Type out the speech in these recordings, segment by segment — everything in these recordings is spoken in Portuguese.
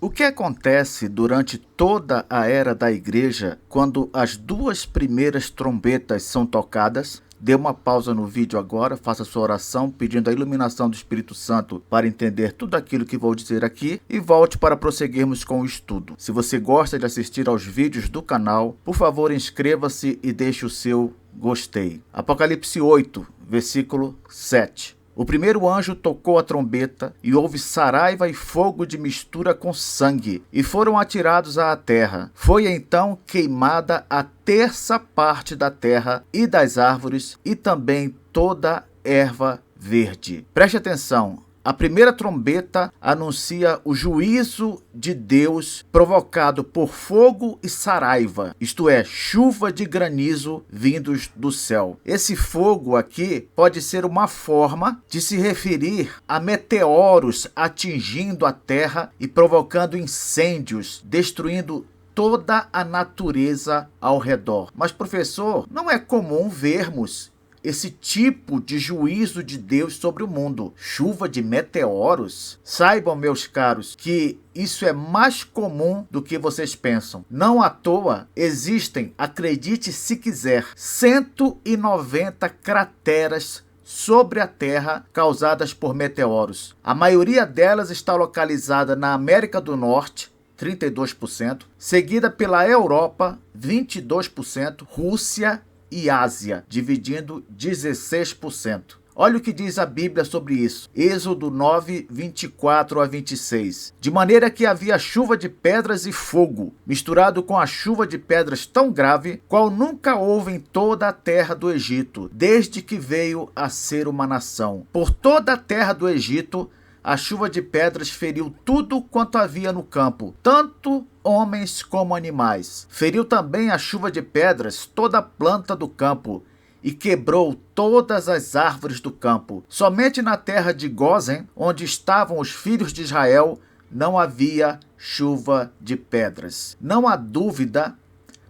O que acontece durante toda a era da igreja quando as duas primeiras trombetas são tocadas? Dê uma pausa no vídeo agora, faça sua oração pedindo a iluminação do Espírito Santo para entender tudo aquilo que vou dizer aqui e volte para prosseguirmos com o estudo. Se você gosta de assistir aos vídeos do canal, por favor inscreva-se e deixe o seu gostei. Apocalipse 8, versículo 7. O primeiro anjo tocou a trombeta, e houve saraiva e fogo de mistura com sangue, e foram atirados à terra. Foi então queimada a terça parte da terra e das árvores, e também toda erva verde. Preste atenção. A primeira trombeta anuncia o juízo de Deus provocado por fogo e saraiva, isto é, chuva de granizo vindos do céu. Esse fogo aqui pode ser uma forma de se referir a meteoros atingindo a terra e provocando incêndios, destruindo toda a natureza ao redor. Mas, professor, não é comum vermos esse tipo de juízo de Deus sobre o mundo. Chuva de meteoros? Saibam, meus caros, que isso é mais comum do que vocês pensam. Não à toa existem, acredite se quiser, 190 crateras sobre a Terra causadas por meteoros. A maioria delas está localizada na América do Norte, 32%, seguida pela Europa, 22%, Rússia e Ásia, dividindo 16%. Olha o que diz a Bíblia sobre isso. Êxodo 9, 24 a 26. De maneira que havia chuva de pedras e fogo, misturado com a chuva de pedras tão grave, qual nunca houve em toda a terra do Egito, desde que veio a ser uma nação. Por toda a terra do Egito, a chuva de pedras feriu tudo quanto havia no campo, tanto homens como animais. Feriu também a chuva de pedras toda a planta do campo, e quebrou todas as árvores do campo. Somente na terra de Gósen, onde estavam os filhos de Israel, não havia chuva de pedras. Não há dúvida,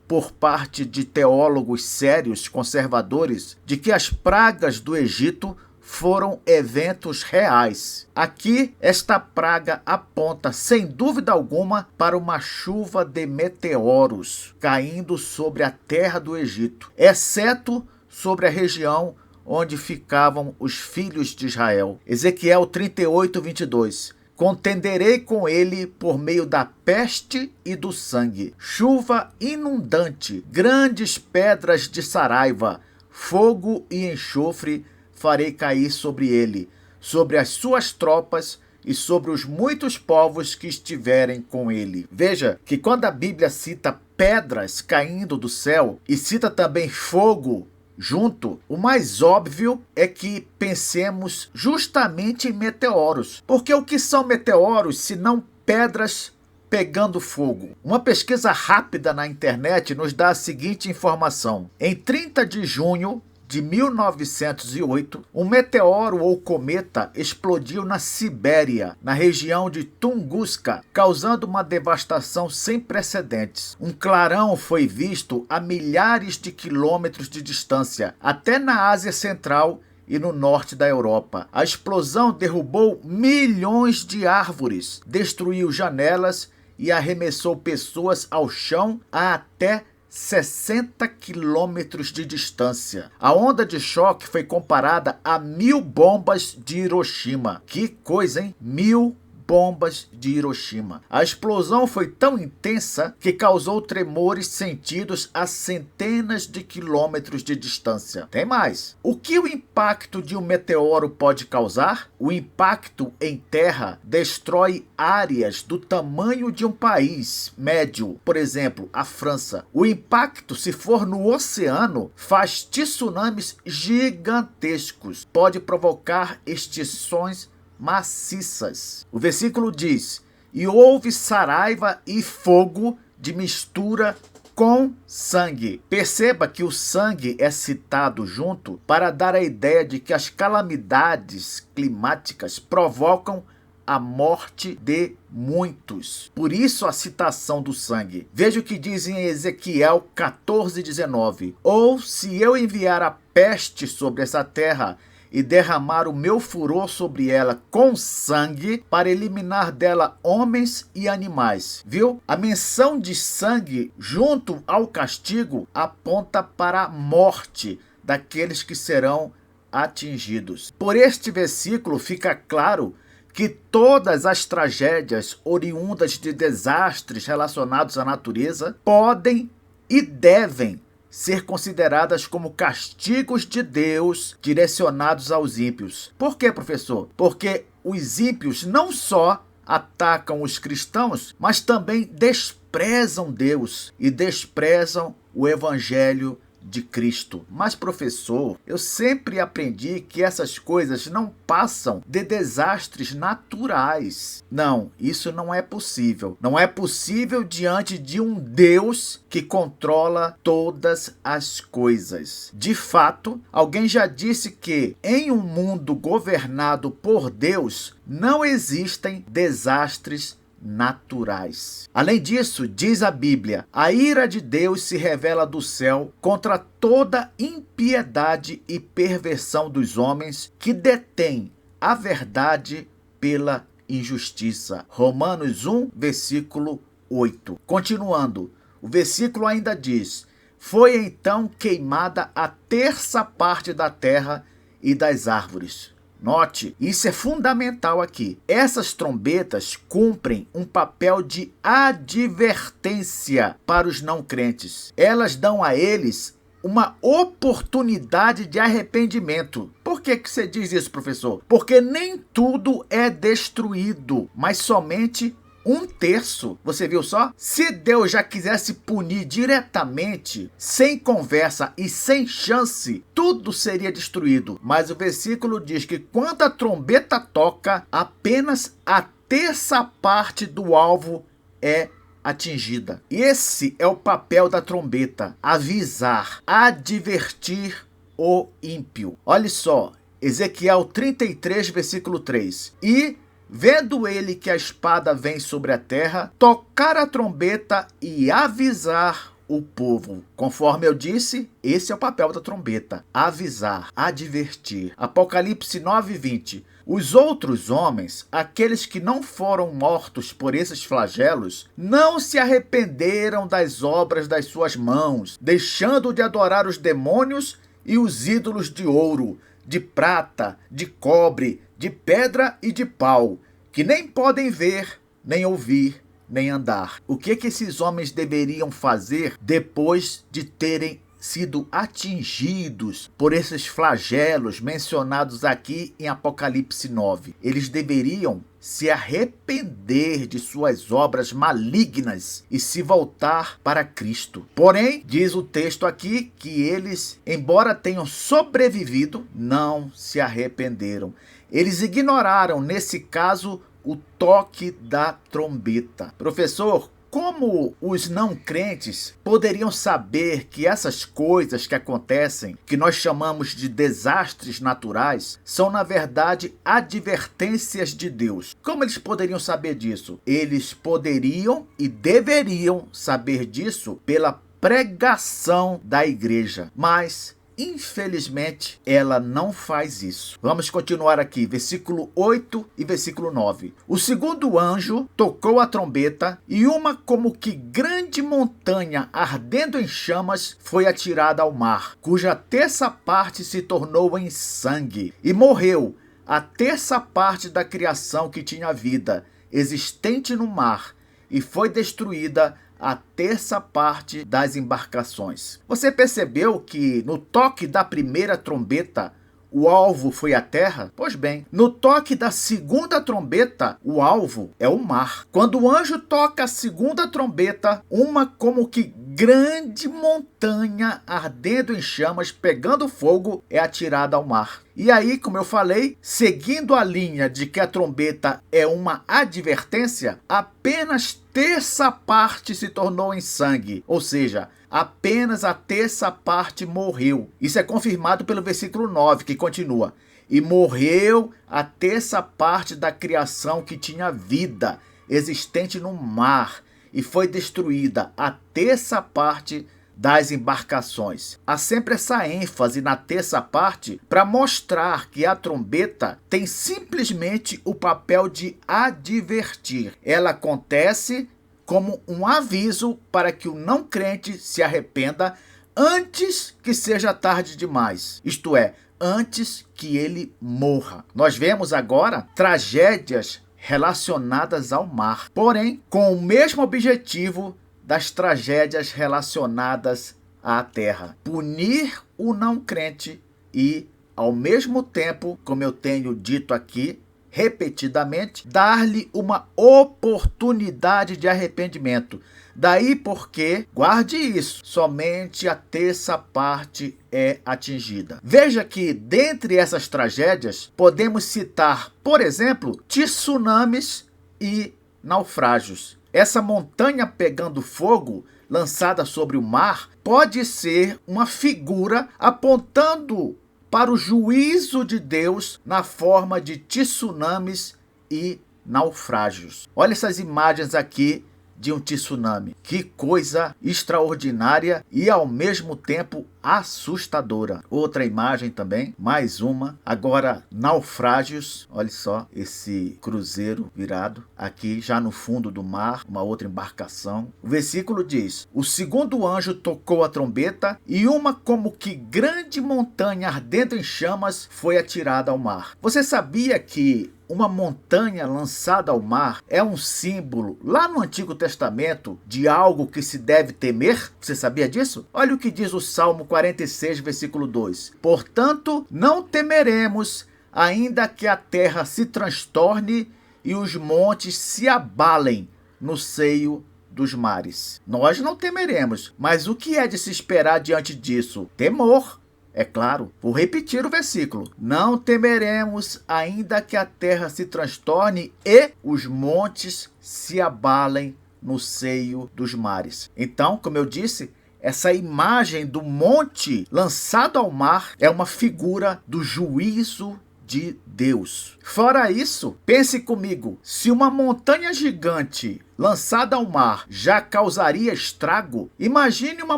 por parte de teólogos sérios, conservadores, de que as pragas do Egito foram eventos reais. Aqui, esta praga aponta, sem dúvida alguma, para uma chuva de meteoros caindo sobre a terra do Egito, exceto sobre a região onde ficavam os filhos de Israel. Ezequiel 38, 22. Contenderei com ele por meio da peste e do sangue, chuva inundante, grandes pedras de saraiva, fogo e enxofre farei cair sobre ele, sobre as suas tropas e sobre os muitos povos que estiverem com ele. Veja que quando a Bíblia cita pedras caindo do céu e cita também fogo junto, o mais óbvio é que pensemos justamente em meteoros. Porque o que são meteoros se não pedras pegando fogo? Uma pesquisa rápida na internet nos dá a seguinte informação. Em 30 de junho de 1908, um meteoro ou cometa explodiu na Sibéria, na região de Tunguska, causando uma devastação sem precedentes. Um clarão foi visto a milhares de quilômetros de distância, até na Ásia Central e no norte da Europa. A explosão derrubou milhões de árvores, destruiu janelas e arremessou pessoas ao chão a até 60 quilômetros de distância. A onda de choque foi comparada a 1000 bombas de Hiroshima. Que coisa, hein? 1000 bombas de Hiroshima. A explosão foi tão intensa que causou tremores sentidos a centenas de quilômetros de distância. Tem mais. O que o impacto de um meteoro pode causar? O impacto em terra destrói áreas do tamanho de um país médio, por exemplo, a França. O impacto, se for no oceano, faz tsunamis gigantescos. Pode provocar extinções maciças. O versículo diz: e houve saraiva e fogo de mistura com sangue. Perceba que o sangue é citado junto para dar a ideia de que as calamidades climáticas provocam a morte de muitos. Por isso a citação do sangue. Veja o que diz em Ezequiel 14, 19. Ou se eu enviar a peste sobre essa terra e derramar o meu furor sobre ela com sangue, para eliminar dela homens e animais. Viu? A menção de sangue junto ao castigo aponta para a morte daqueles que serão atingidos. Por este versículo fica claro que todas as tragédias oriundas de desastres relacionados à natureza podem e devem ser consideradas como castigos de Deus direcionados aos ímpios. Por quê, professor? Porque os ímpios não só atacam os cristãos, mas também desprezam Deus e desprezam o evangelho de Cristo. Mas, professor, eu sempre aprendi que essas coisas não passam de desastres naturais. Não, isso não é possível. Não é possível diante de um Deus que controla todas as coisas. De fato, alguém já disse que em um mundo governado por Deus, não existem desastres naturais. Além disso, diz a Bíblia, a ira de Deus se revela do céu contra toda impiedade e perversão dos homens que detêm a verdade pela injustiça. Romanos 1, versículo 8. Continuando, o versículo ainda diz, foi então queimada a terça parte da terra e das árvores. Note, isso é fundamental aqui. Essas trombetas cumprem um papel de advertência para os não crentes. Elas dão a eles uma oportunidade de arrependimento. Por que você diz isso, professor? Porque nem tudo é destruído, mas somente um terço. Você viu só? Se Deus já quisesse punir diretamente, sem conversa e sem chance, tudo seria destruído. Mas o versículo diz que quando a trombeta toca, apenas a terça parte do alvo é atingida. Esse é o papel da trombeta: avisar, advertir o ímpio. Olha só, Ezequiel 33, versículo 3. E vendo ele que a espada vem sobre a terra, tocar a trombeta e avisar o povo. Conforme eu disse, esse é o papel da trombeta: avisar, advertir. Apocalipse 9:20. Os outros homens, aqueles que não foram mortos por esses flagelos, não se arrependeram das obras das suas mãos, deixando de adorar os demônios e os ídolos de ouro, de prata, de cobre, de pedra e de pau, que nem podem ver, nem ouvir, nem andar. O que esses homens deveriam fazer depois de terem sido atingidos por esses flagelos mencionados aqui em Apocalipse 9? Eles deveriam se arrepender de suas obras malignas e se voltar para Cristo. Porém, diz o texto aqui que eles, embora tenham sobrevivido, não se arrependeram. Eles ignoraram, nesse caso, o toque da trombeta. Professor, como os não crentes poderiam saber que essas coisas que acontecem, que nós chamamos de desastres naturais, são na verdade advertências de Deus? Como eles poderiam saber disso? Eles poderiam e deveriam saber disso pela pregação da igreja, mas infelizmente, ela não faz isso. Vamos continuar aqui, versículo 8 e versículo 9. O segundo anjo tocou a trombeta e uma como que grande montanha ardendo em chamas foi atirada ao mar, cuja terça parte se tornou em sangue, e morreu a terça parte da criação que tinha vida, existente no mar, e foi destruída a terça parte das embarcações. Você percebeu que no toque da primeira trombeta, o alvo foi a terra? Pois bem, no toque da segunda trombeta, o alvo é o mar. Quando o anjo toca a segunda trombeta, uma como que grande montanha ardendo em chamas, pegando fogo, é atirada ao mar. E aí, como eu falei, seguindo a linha de que a trombeta é uma advertência, apenas terça parte se tornou em sangue, ou seja, apenas a terça parte morreu. Isso é confirmado pelo versículo 9, que continua: e morreu a terça parte da criação que tinha vida, existente no mar, e foi destruída a terça parte das embarcações. Há sempre essa ênfase na terça parte para mostrar que a trombeta tem simplesmente o papel de advertir. Ela acontece como um aviso para que o não crente se arrependa antes que seja tarde demais, isto é, antes que ele morra. Nós vemos agora tragédias relacionadas ao mar, porém com o mesmo objetivo das tragédias relacionadas à terra: punir o não crente e, ao mesmo tempo, como eu tenho dito aqui repetidamente, dar-lhe uma oportunidade de arrependimento. Daí porque, guarde isso, somente a terça parte é atingida. Veja que, dentre essas tragédias, podemos citar, por exemplo, tsunamis e naufrágios. Essa montanha pegando fogo, lançada sobre o mar, pode ser uma figura apontando para o juízo de Deus na forma de tsunamis e naufrágios. Olha essas imagens aqui de um tsunami. Que coisa extraordinária e ao mesmo tempo assustadora. Outra imagem também, mais uma. Agora naufrágios. Olha só esse cruzeiro virado aqui já no fundo do mar, uma outra embarcação. O versículo diz: o segundo anjo tocou a trombeta e uma como que grande montanha ardendo em chamas foi atirada ao mar. Você sabia que uma montanha lançada ao mar é um símbolo, lá no Antigo Testamento, de algo que se deve temer? Você sabia disso? Olha o que diz o Salmo 46, versículo 2. Portanto, não temeremos, ainda que a terra se transtorne e os montes se abalem no seio dos mares. Nós não temeremos, mas o que é de se esperar diante disso? Temor. É claro, vou repetir o versículo. Não temeremos, ainda que a terra se transtorne e os montes se abalem no seio dos mares. Então, como eu disse, essa imagem do monte lançado ao mar é uma figura do juízo de Deus. Fora isso, pense comigo, se uma montanha gigante lançada ao mar já causaria estrago, imagine uma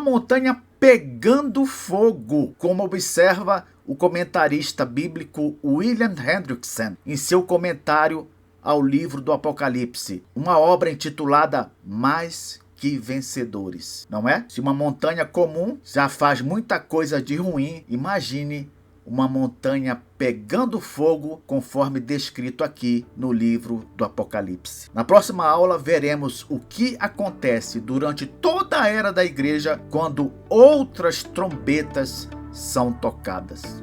montanha pegando fogo, como observa o comentarista bíblico William Hendrickson em seu comentário ao livro do Apocalipse, uma obra intitulada Mais que Vencedores, não é? Se uma montanha comum já faz muita coisa de ruim, imagine uma montanha pegando fogo, conforme descrito aqui no livro do Apocalipse. Na próxima aula veremos o que acontece durante toda a era da igreja quando outras trombetas são tocadas.